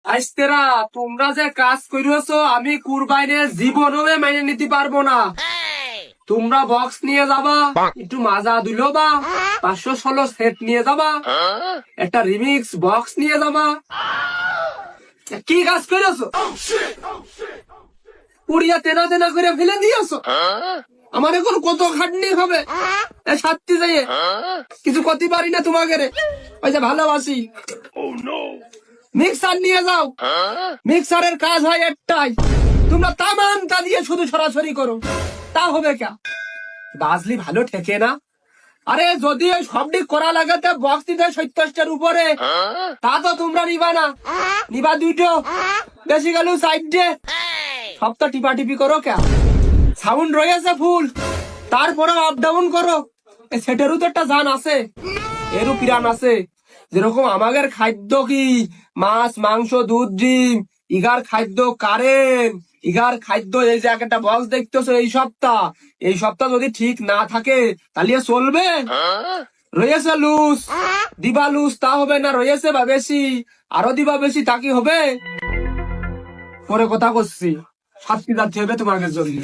আইস্তেরা তোমরা যে কাজ করিয়েছো আমি কুরবাইনের জীবনও মেনে নিতে পারবো না। তোমরা বক্স নিয়ে যাবা, একটু মাজা দিলো বা 516 সেট নিয়ে যাবা, একটা রিমিক্স বক্স নিয়ে যাবা। কি কাজ করেছো? পুড়িয়া তেনা তেনা করে ফেলে দিয়েছো। আমার এখন কত খাটনি হবে সাথে যাইয়ে কিছু করতে পারি না তোমাকে রে। ওই যে ভালোবাসি মিক্সার নিয়ে যাও। মিক্সারের কাজ হয় একটাই, তোমরা তামানটা দিয়ে শুধু সরাসরি করো, তা হবে কে? বাজলি ভালো ঠেকে না। আরে যদি ওই সবটি করা লাগাতে বক্স দিতে 70টার উপরে, তা তো তোমরা নিবা না, নিবা দুটো, বেশি গেল সাইডে। সব তো টিপা টিপি করো কে? সাউন্ড রয়েছে ফুল, তারপরেও আপ ডাউন করো। সেটারও তো একটা জান আছে, এরও পিরান আছে। যেরকম আমাদের খাদ্য কি মাছ মাংস দুধ ডিম, ইগার খাদ্য কারেন্ট, ইগার খাদ্য এই যে একটা বক্স দেখতেছো এই সপ্তাহ যদি ঠিক না থাকে তাহলে চলবে? রয়েছে লুজ, দিবা লুজ, তা হবে না। রয়েছে বা বেশি, আরো দিবা বেশি, তা কি হবে? পরে কথা করছি, শাস্তি যাচ্ছে হবে তোমাদের জন্য।